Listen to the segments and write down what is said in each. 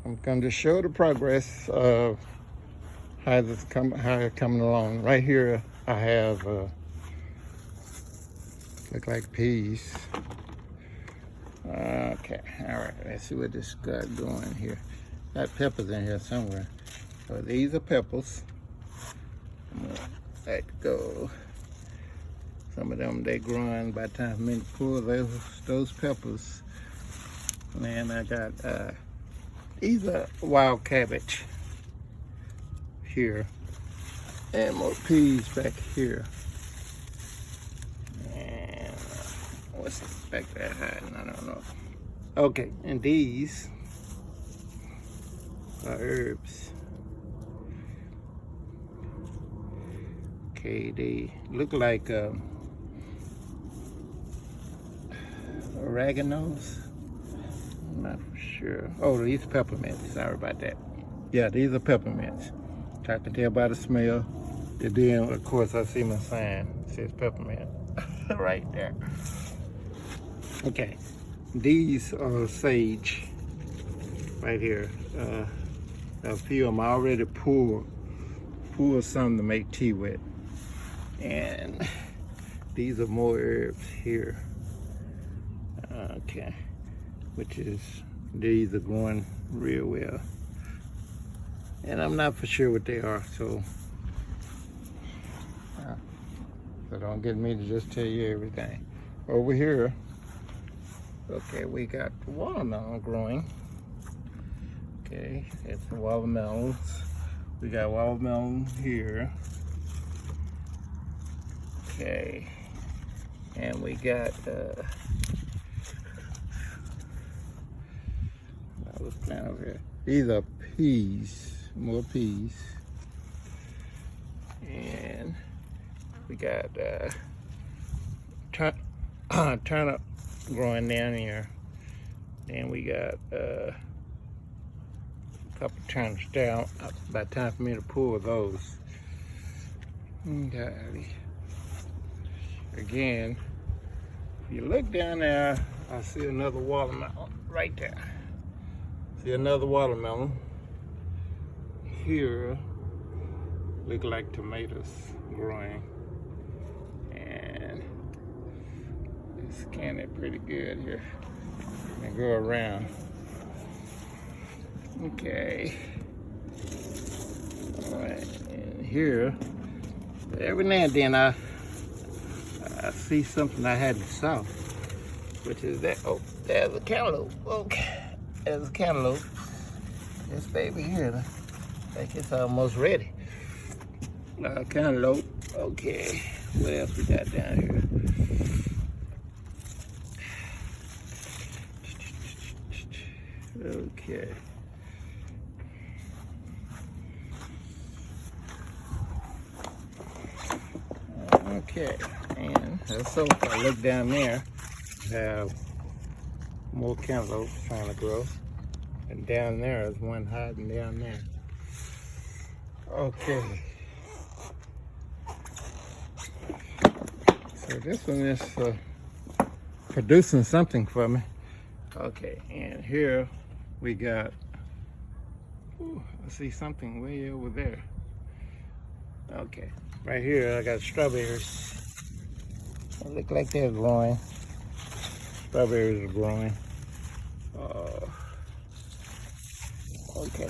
I'm going to show the progress of how it's coming along. Right here, I have look like peas. Okay, all right. Let's see what this got going here. Got peppers in here somewhere. So these are peppers. I'm gonna let go. Some of them they growing by the time I'm in to pull those peppers. Man, I got these are wild cabbage here, and more peas back here. And what's back there hiding? I don't know. Okay, and these are herbs. Okay, they look like oregano's. I'm not sure. Oh, these are peppermints. Sorry about that. Yeah, these are peppermints. I can tell by the smell. And then, of course, I see my sign. It says peppermint right there. Okay, these are sage right here. A few of them I already pulled some to make tea with. And these are more herbs here. Okay, which is, these are growing real well. And I'm not for sure what they are, so don't get me to just tell you everything. Over here, okay, we got watermelon growing. Okay, it's the watermelons. We got watermelon here. Okay, and we got I was playing over here. These are peas, more peas, and we got turnip growing down here. Then we got a couple turnips down. About time for me to pull those. Golly. Again, if you look down there, I see another watermelon right there. See another watermelon. Here, look like tomatoes growing. And scan it pretty good here. And go around. Okay. All right, and here, every now and then I see something I hadn't saw, which is that. Oh, there's a cantaloupe. Okay, there's a cantaloupe. This baby here, I think it's almost ready. Cantaloupe. Okay, what else we got down here? Okay. Okay, and so if I look down there, I have more cantaloupes trying to grow. And down there is one hiding down there. Okay. So this one is producing something for me. Okay, and here we got, ooh, I see something way over there. Okay, right here I got strawberries. They look like they're growing. Strawberries are growing. Okay,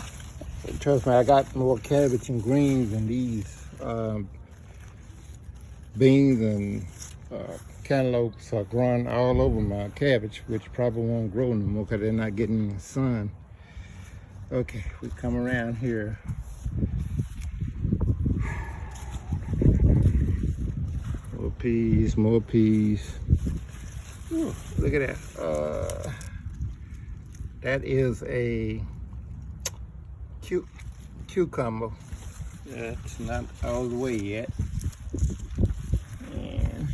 so trust me, I got more cabbage and greens than these. Beans and cantaloupes are growing all over my cabbage, which probably won't grow no more because they're not getting the sun. Okay, we come around here. More peas, more peas. Ooh, look at that. That is a cucumber. It's not all the way yet. And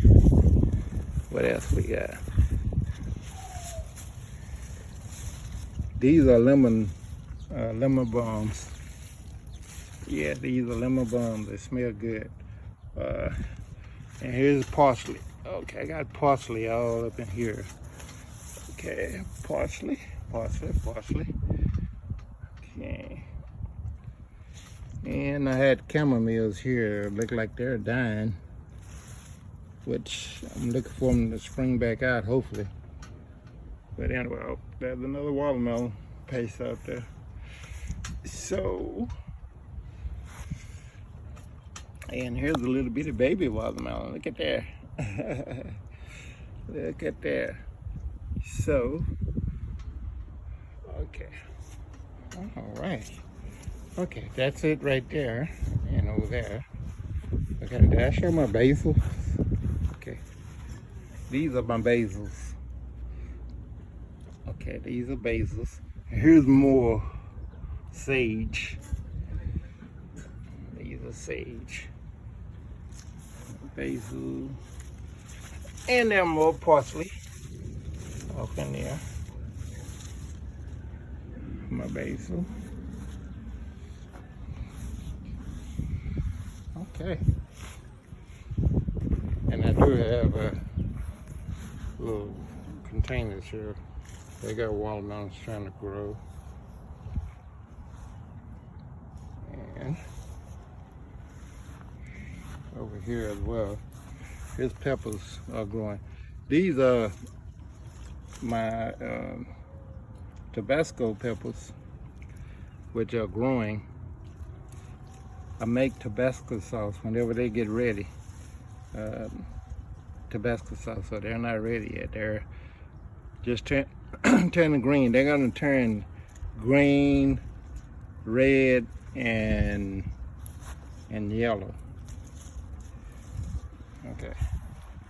what else we got? These are lemon balms. Yeah, these are lemon balms. They smell good. And here's parsley. Okay, I got parsley all up in here. Okay, parsley. Okay. And I had chamomiles here. Look like they're dying, which I'm looking for them to spring back out, hopefully. But anyway, oh, there's another watermelon paste out there. So, and here's a little bitty baby watermelon. Look at there. Look at there. So, okay. All right. Okay, that's it right there and over there. Okay, did I show my basil? Okay, these are my basils. Okay, these are basils. Here's more sage. These are sage. Basil. And there are more parsley up in there. My basil. Okay. And I do have little containers here. They got watermelons trying to grow. And over here as well, his peppers are growing. These are my Tabasco peppers, which are growing. I make Tabasco sauce whenever they get ready. Tabasco sauce, so they're not ready yet. They're just turning green. They're gonna turn green, red, and yellow. Okay,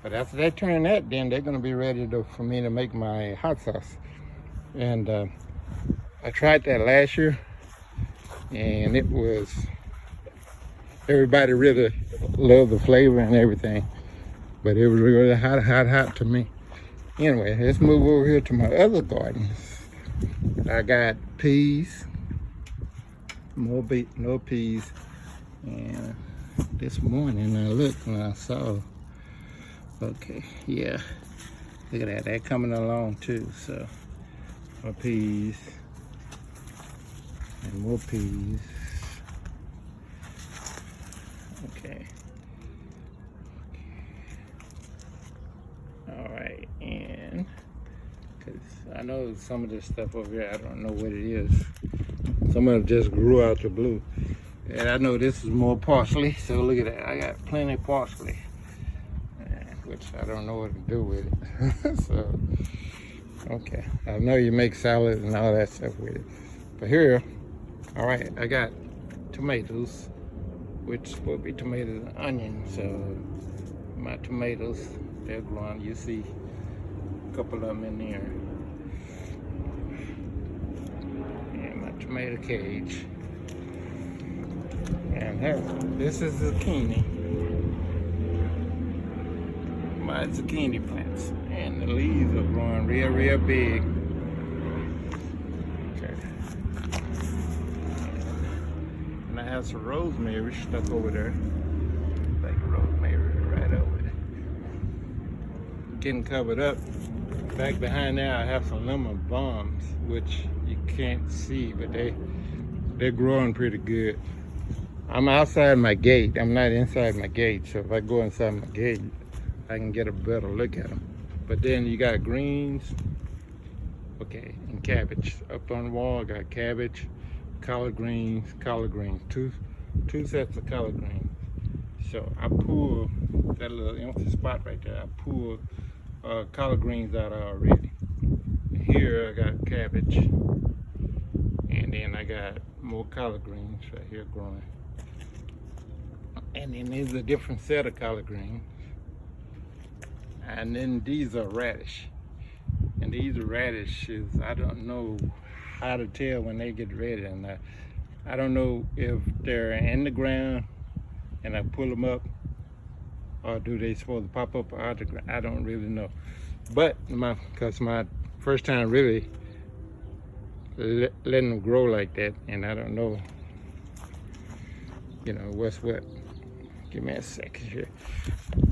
but after they turn that, then they're gonna be ready for me to make my hot sauce. And I tried that last year, and it was, everybody really loved the flavor and everything, but it was really hot to me. Anyway, let's move over here to my other gardens. I got peas, more peas, and this morning I looked and I saw, okay, yeah, look at that, they're coming along too. So more peas and more peas. Okay. All right, and because I know some of this stuff over here, I don't know what it is. Some of it just grew out the blue. And I know this is more parsley, so look at that. I got plenty of parsley, which I don't know what to do with it. So, okay. I know you make salad and all that stuff with it. But here, all right, I got tomatoes, which will be tomatoes and onions. So my tomatoes, they're growing. You see a couple of them in there. And my tomato cage. And here, this is zucchini. My zucchini plants. And the leaves are growing real big. Okay. And I have some rosemary stuck over there. Like rosemary right over there. Getting covered up. Back behind there I have some lemon balms, which you can't see, but they're growing pretty good. I'm outside my gate. I'm not inside my gate, so if I go inside my gate, I can get a better look at them. But then you got greens, okay, and cabbage. Up on the wall, I got cabbage, collard greens. Two sets of collard greens. So I pull that little empty spot right there. I pull collard greens out already. Here I got cabbage, and then I got more collard greens right here growing. And then there's a different set of collard greens. And then these are radish. And these radishes, I don't know how to tell when they get ready. And I don't know if they're in the ground and I pull them up, or do they supposed to pop up out the ground? I don't really know. But because my first time really letting them grow like that, and I don't know, you know, what's what. Give me a second here.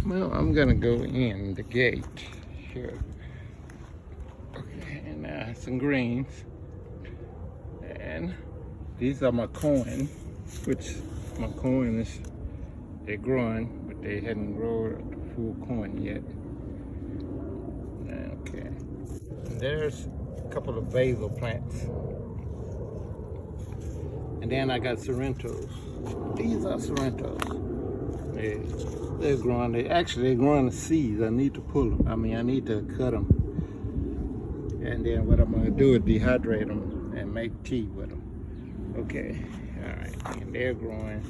Well, I'm gonna go in the gate here. Okay, and some greens. And These are my corn, which my corn is, they're growing, but they hadn't grown to full corn yet. Okay. And there's a couple of basil plants. And then I got Sorrentos. These are Sorrentos. They're growing. They're growing the seeds. I need to pull them. I mean, I need to cut them. And then what I'm gonna do is dehydrate them and make tea with them. Okay, all right, and they're growing.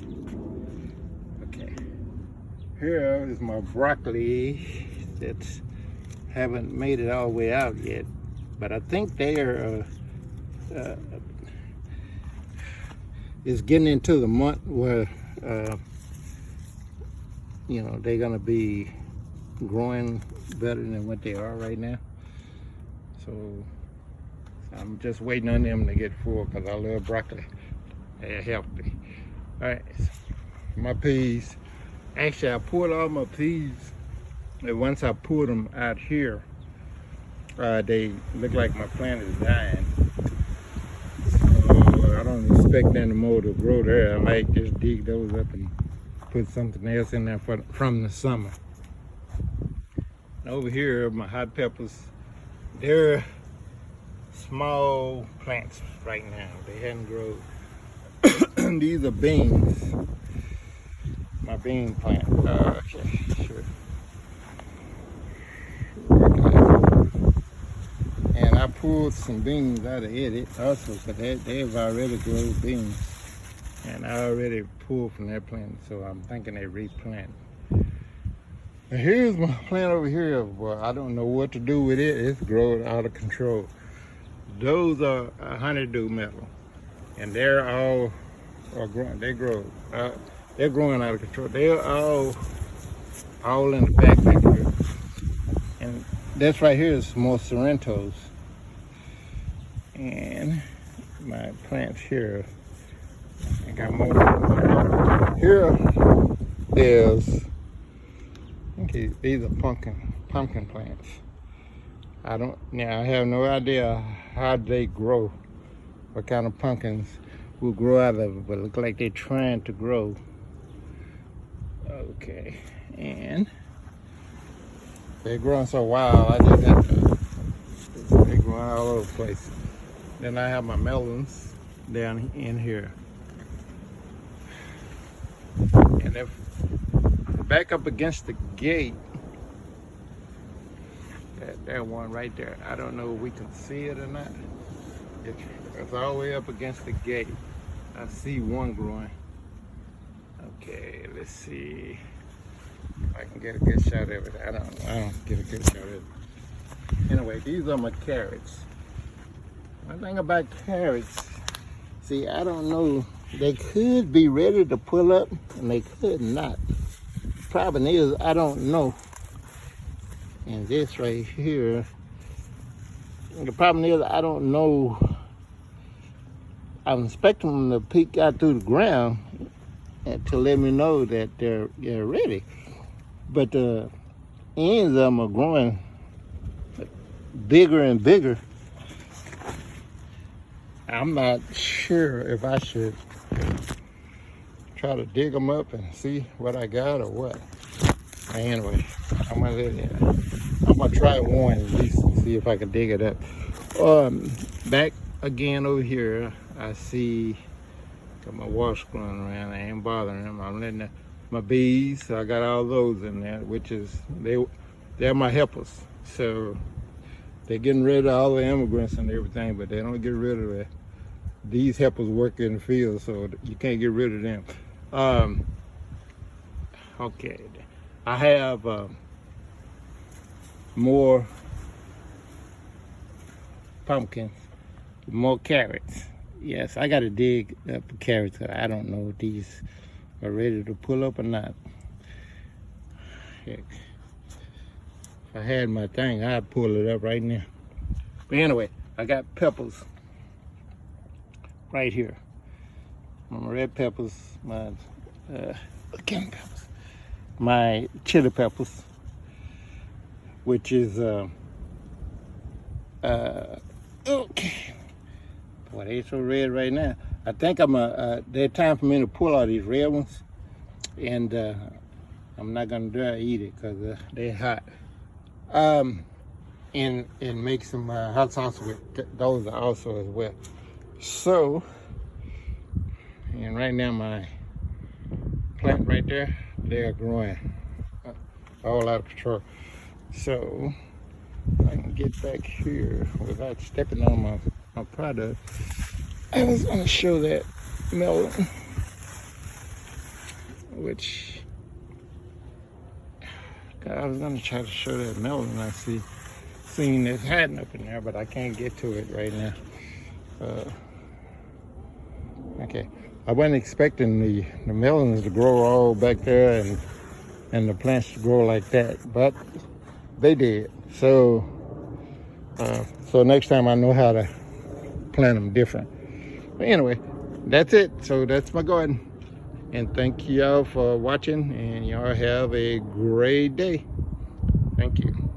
Okay, here is my broccoli that haven't made it all the way out yet, but I think they are, it's getting into the month where, you know, they're gonna be growing better than what they are right now. So I'm just waiting on them to get full because I love broccoli. They're healthy. All right, my peas. Actually, I pulled all my peas. And once I pulled them out here, they look like my plant is dying. So I don't expect any more to grow there. I might just dig those up and put something else in there from the summer. And over here, my hot peppers. They're small plants right now. They hadn't grown. These are beans. My bean plant. Okay, sure. And I pulled some beans out of it also, because they've already grown beans. And I already pulled from that plant, so I'm thinking they replant. And here's my plant over here. Well, I don't know what to do with it. It's growing out of control. Those are honeydew metal, and they're all growing. They're growing out of control. They're all in the back here. And this right here is more Sorrentos. And my plants here, I got more. Here is. Okay, these are pumpkin plants. I have no idea how they grow, what kind of pumpkins will grow out of it, but it looks like they're trying to grow. Okay, and they're growing so wild, I just have to, they're growing all over the place. Then I have my melons down in here. And if back up against the gate, that one right there, I don't know if we can see it or not. It's all the way up against the gate. I see one growing. Okay, let's see if I can get a good shot of it. I don't get a good shot of it. Anyway, these are my carrots. One thing about carrots, see, I don't know, they could be ready to pull up and they could not. Problem is, I don't know. And this right here, the problem is, I don't know. I'm expecting them to peek out through the ground and to let me know that they're ready. But the ends of them are growing bigger and bigger. I'm not sure if I should try to dig them up and see what I got or what. Anyway, I'm gonna try one at least and see if I can dig it up. Back again over here, I see got my wasp going around. I ain't bothering them. I'm letting my bees. So I got all those in there, which is they're my helpers. So they're getting rid of all the immigrants and everything, but they don't get rid of these helpers work in the field, so you can't get rid of them. Okay, I have more pumpkins, more carrots. Yes, I got to dig up the carrots. I don't know if these are ready to pull up or not. Heck, if I had my thing, I'd pull it up right now. But anyway, I got peppers right here. My red peppers, my canned peppers, my chili peppers, which is okay. Boy, they so red right now. I think there's time for me to pull all these red ones, and I'm not gonna dare eat it because they're hot. And make some hot sauce with those also as well. So, and right now my plant right there, they're growing all out of control. So I can get back here without stepping on my product. I was gonna show that melon, which I was gonna try to show that melon. I seen this hiding up in there, but I can't get to it right now. Okay, I wasn't expecting the melons to grow all back there and the plants to grow like that, but they did. So so next time I know how to plant them different. But anyway, that's it. So that's my garden. And thank y'all for watching, and y'all have a great day. Thank you.